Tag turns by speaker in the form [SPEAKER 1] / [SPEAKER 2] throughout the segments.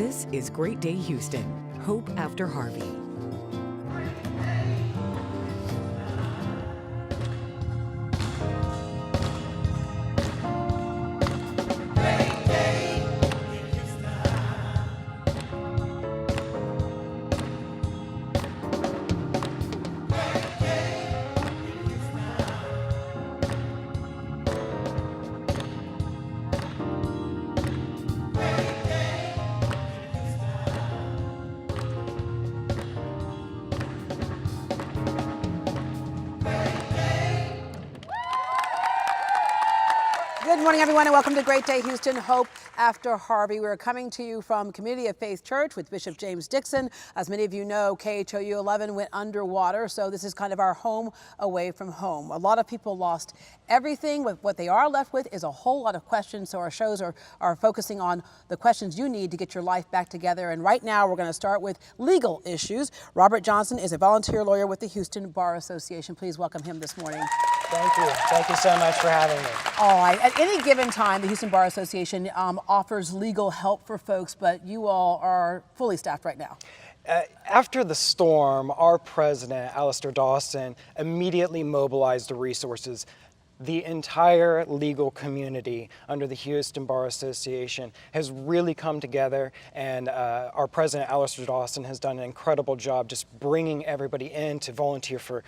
[SPEAKER 1] This is Great Day Houston, Hope After Harvey.
[SPEAKER 2] Good morning, everyone, and welcome to Great Day Houston, Hope After Harvey. We're coming to you from Community of Faith Church with Bishop James Dixon. As many of you know, KHOU 11 went underwater, so this is kind of our home away from home. A lot of people lost everything. What they are left with is a whole lot of questions, so our shows are focusing on the questions you need to get your life back together. And right now, we're going to start with legal issues. Robert Johnson is a volunteer lawyer with the Houston Bar Association. Please welcome him this morning.
[SPEAKER 3] Thank you. Thank you so much for having me.
[SPEAKER 2] All right. At any given time, the Houston Bar Association offers legal help for folks, but you all are fully staffed right now.
[SPEAKER 3] After the storm, our president, Alistair Dawson, immediately mobilized the resources. The entire legal community under the Houston Bar Association has really come together, and our president, Alistair Dawson, has done an incredible job just bringing everybody in to volunteer for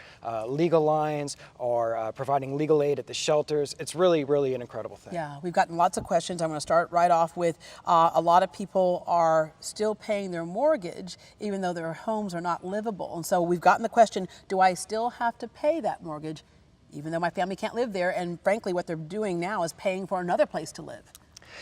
[SPEAKER 3] legal lines or providing legal aid at the shelters. It's really, really an incredible thing.
[SPEAKER 2] Yeah, we've gotten lots of questions. I'm going to start right off with a lot of people are still paying their mortgage even though their homes are not livable. And so we've gotten the question, do I still have to pay that mortgage even though my family can't live there? And frankly, what they're doing now is paying for another place to live.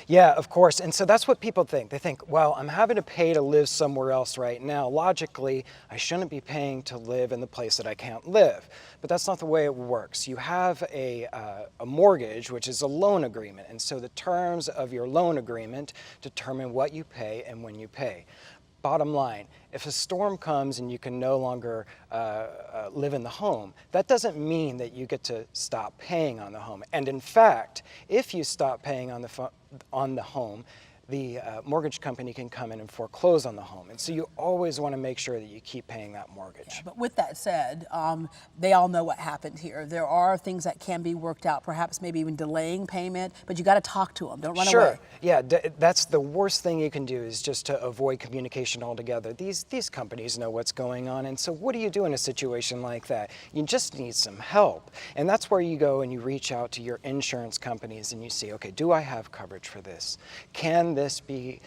[SPEAKER 3] Yeah, of course. And so that's what people think. They think, well, I'm having to pay to live somewhere else right now. Logically, I shouldn't be paying to live in the place that I can't live. But that's not the way it works. You have a mortgage, which is a loan agreement. And so the terms of your loan agreement determine what you pay and when you pay. Bottom line, if a storm comes and you can no longer live in the home, that doesn't mean that you get to stop paying on the home. And in fact, if you stop paying on the home, the mortgage company can come in and foreclose on the home. And so you always want to make sure that you keep paying that mortgage.
[SPEAKER 2] Yeah, but with that said, they all know what happened here. There are things that can be worked out, perhaps maybe even delaying payment, but you got to talk to them. Don't run away.
[SPEAKER 3] Sure. Yeah, that's the worst thing you can do, is just to avoid communication altogether. These companies know what's going on. And so what do you do in a situation like that? You just need some help. And that's where you go and you reach out to your insurance companies and you see, okay, do I have coverage for this? Can this be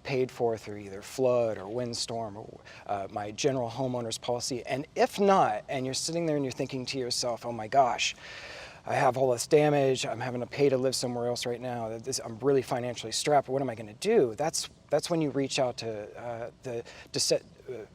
[SPEAKER 3] paid for through either flood or windstorm or my general homeowner's policy? And if not, and you're sitting there and you're thinking to yourself, oh my gosh, I have all this damage, I'm having to pay to live somewhere else right now, I'm really financially strapped, what am I going to do? That's when you reach out to the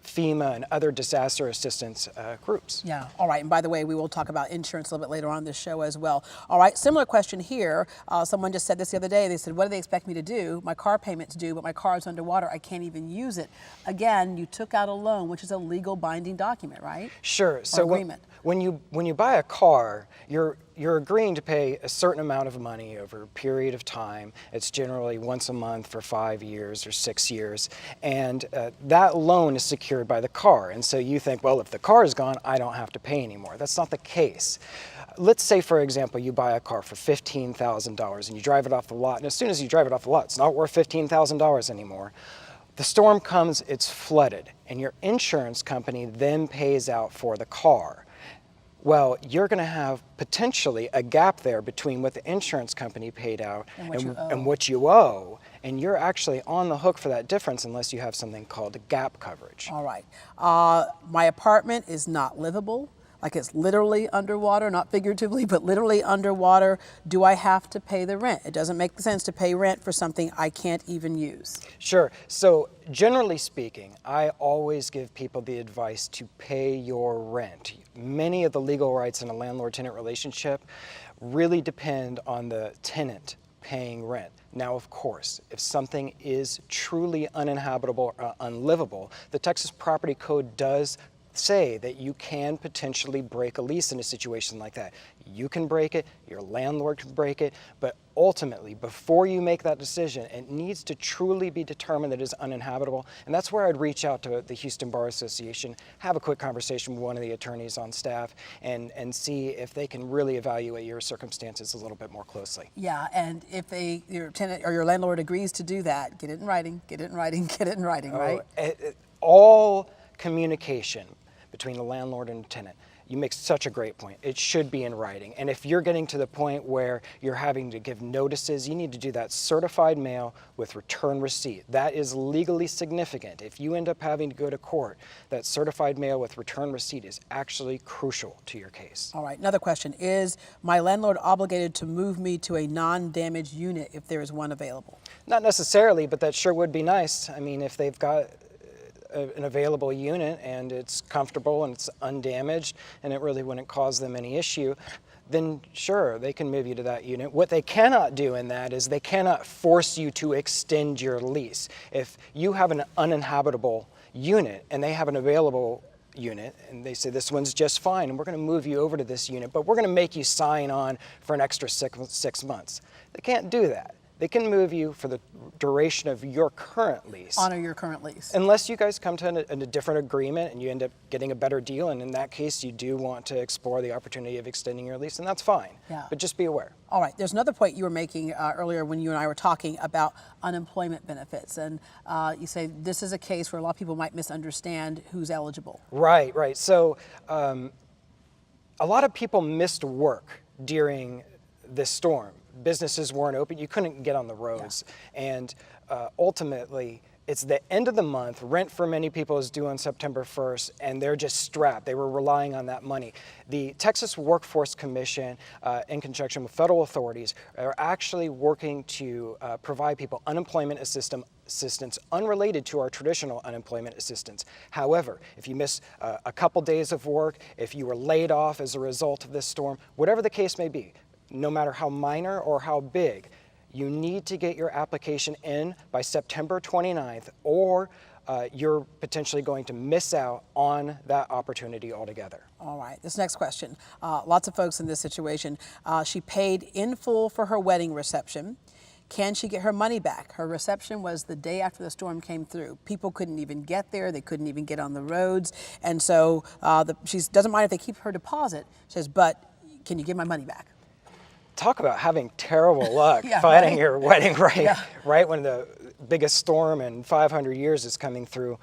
[SPEAKER 3] FEMA and other disaster assistance groups.
[SPEAKER 2] Yeah, all right. And by the way, we will talk about insurance a little bit later on in this show as well. All right, similar question here. Someone just said this the other day. They said, what do they expect me to do? My car payment's due, but my car is underwater. I can't even use it. Again, you took out a loan, which is a legal binding document, right?
[SPEAKER 3] Sure.
[SPEAKER 2] Or
[SPEAKER 3] so
[SPEAKER 2] agreement.
[SPEAKER 3] When you buy a car, you're agreeing to pay a certain amount of money over a period of time. It's generally once a month for 5 years or 6 years. And that loan is secured by the car. And so you think, well, if the car is gone, I don't have to pay anymore. That's not the case. Let's say, for example, you buy a car for $15,000 and you drive it off the lot. And as soon as you drive it off the lot, it's not worth $15,000 anymore. The storm comes, it's flooded, and your insurance company then pays out for the car. Well, you're going to have potentially a gap there between what the insurance company paid out and what you owe. And you're actually on the hook for that difference unless you have something called gap coverage.
[SPEAKER 2] All right. My apartment is not livable. Like it's literally underwater, not figuratively, but literally underwater. Do I have to pay the rent? It doesn't make sense to pay rent for something I can't even use.
[SPEAKER 3] Sure. So generally speaking, I always give people the advice to pay your rent. Many of the legal rights in a landlord-tenant relationship really depend on the tenant paying rent. Now, of course, if something is truly uninhabitable or unlivable, the Texas Property Code does say that you can potentially break a lease in a situation like that. You can break it, your landlord can break it, but ultimately, before you make that decision, it needs to truly be determined that it is uninhabitable. And that's where I'd reach out to the Houston Bar Association, have a quick conversation with one of the attorneys on staff, and see if they can really evaluate your circumstances a little bit more closely.
[SPEAKER 2] Yeah, and if your tenant or your landlord agrees to do that, get it in writing, get it in writing, get it in writing, right?
[SPEAKER 3] All communication between the landlord and the tenant. You make such a great point. It should be in writing. And if you're getting to the point where you're having to give notices, you need to do that certified mail with return receipt. That is legally significant. If you end up having to go to court, that certified mail with return receipt is actually crucial to your case.
[SPEAKER 2] All right, another question. Is my landlord obligated to move me to a non-damaged unit if there is one available?
[SPEAKER 3] Not necessarily, but that sure would be nice. I mean, if they've got an available unit and it's comfortable and it's undamaged and it really wouldn't cause them any issue, then sure, they can move you to that unit. What they cannot do in that is they cannot force you to extend your lease. If you have an uninhabitable unit and they have an available unit and they say this one's just fine and we're going to move you over to this unit, but we're going to make you sign on for an extra 6 months. They can't do that. They can move you for the duration of your current lease.
[SPEAKER 2] Honor your current lease.
[SPEAKER 3] Unless you guys come to a different agreement and you end up getting a better deal, and in that case you do want to explore the opportunity of extending your lease, and that's fine.
[SPEAKER 2] Yeah.
[SPEAKER 3] But just be aware.
[SPEAKER 2] All right, there's another point you were making earlier when you and I were talking about unemployment benefits, and you say this is a case where a lot of people might misunderstand who's eligible.
[SPEAKER 3] Right. So a lot of people missed work during this storm. Businesses weren't open, you couldn't get on the roads. Yeah. And ultimately, it's the end of the month. Rent for many people is due on September 1st, and they're just strapped. They were relying on that money. The Texas Workforce Commission, in conjunction with federal authorities, are actually working to provide people unemployment assistance unrelated to our traditional unemployment assistance. However, if you miss a couple days of work, if you were laid off as a result of this storm, whatever the case may be, no matter how minor or how big, you need to get your application in by September 29th, or you're potentially going to miss out on that opportunity altogether.
[SPEAKER 2] All right, this next question. Lots of folks in this situation. She paid in full for her wedding reception. Can she get her money back? Her reception was the day after the storm came through. People couldn't even get there. They couldn't even get on the roads. And so she doesn't mind if they keep her deposit. She says, but can you give my money back?
[SPEAKER 3] Talk about having terrible luck
[SPEAKER 2] Yeah,
[SPEAKER 3] finding
[SPEAKER 2] right?
[SPEAKER 3] your wedding
[SPEAKER 2] Yeah.
[SPEAKER 3] right when the biggest storm in 500 years is coming through.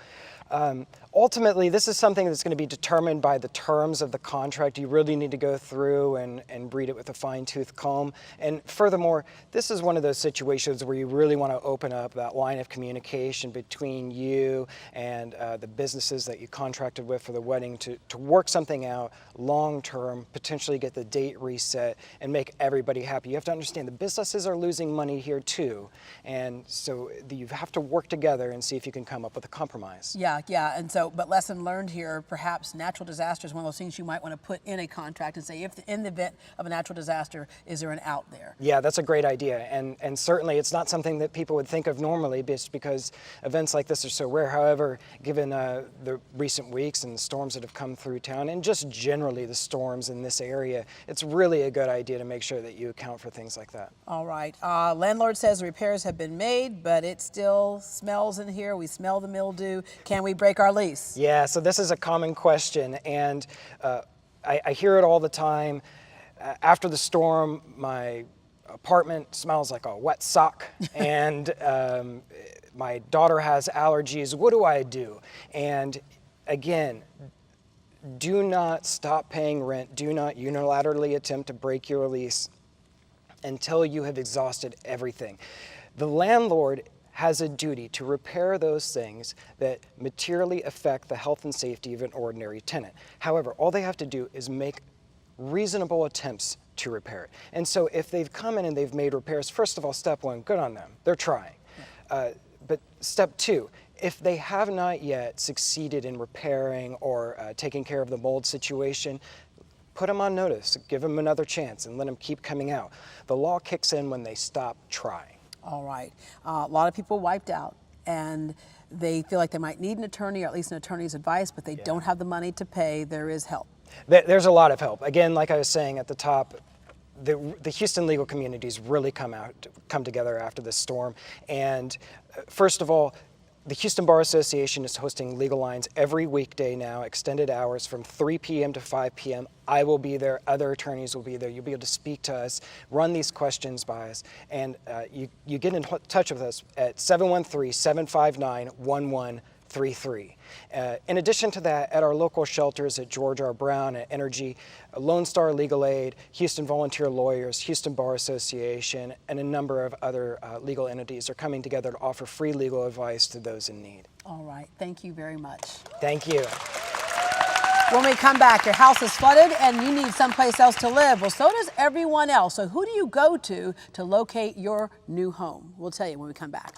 [SPEAKER 3] Ultimately, this is something that's going to be determined by the terms of the contract. You really need to go through and read it with a fine-tooth comb. And furthermore, this is one of those situations where you really want to open up that line of communication between you and the businesses that you contracted with for the wedding to work something out long-term, potentially get the date reset, and make everybody happy. You have to understand the businesses are losing money here too. And so you have to work together and see if you can come up with a compromise.
[SPEAKER 2] Yeah, and so, but lesson learned here, perhaps natural disaster is one of those things you might want to put in a contract and say, in the event of a natural disaster, is there an out there?
[SPEAKER 3] Yeah, that's a great idea, and certainly it's not something that people would think of normally just because events like this are so rare. However, given the recent weeks and the storms that have come through town, and just generally the storms in this area, it's really a good idea to make sure that you account for things like that.
[SPEAKER 2] All right, landlord says the repairs have been made, but it still smells in here. We smell the mildew. Can we break our lease?
[SPEAKER 3] Yeah, so this is a common question, and I hear it all the time. After the storm, my apartment smells like a wet sock, and my daughter has allergies. What do I do? And again, do not stop paying rent. Do not unilaterally attempt to break your lease until you have exhausted everything. The landlord has a duty to repair those things that materially affect the health and safety of an ordinary tenant. However, all they have to do is make reasonable attempts to repair it. And so if they've come in and they've made repairs, first of all, step one, good on them. They're trying. But step two, if they have not yet succeeded in repairing or taking care of the mold situation, put them on notice, give them another chance, and let them keep coming out. The law kicks in when they stop trying.
[SPEAKER 2] All right. A lot of people wiped out, and they feel like they might need an attorney, or at least an attorney's advice, but they don't have the money to pay. There is help.
[SPEAKER 3] There's a lot of help. Again, like I was saying at the top, the Houston legal communities really come together after this storm. And first of all, the Houston Bar Association is hosting Legal Lines every weekday now, extended hours from 3 p.m. to 5 p.m. I will be there, other attorneys will be there. You'll be able to speak to us, run these questions by us, and you get in touch with us at 713-759-1133. In addition to that, at our local shelters at George R. Brown, at Energy, Lone Star Legal Aid, Houston Volunteer Lawyers, Houston Bar Association, and a number of other legal entities are coming together to offer free legal advice to those in need.
[SPEAKER 2] All right, thank you very much.
[SPEAKER 3] Thank you.
[SPEAKER 2] When we come back, your house is flooded and you need someplace else to live. Well, so does everyone else. So who do you go to locate your new home? We'll tell you when we come back.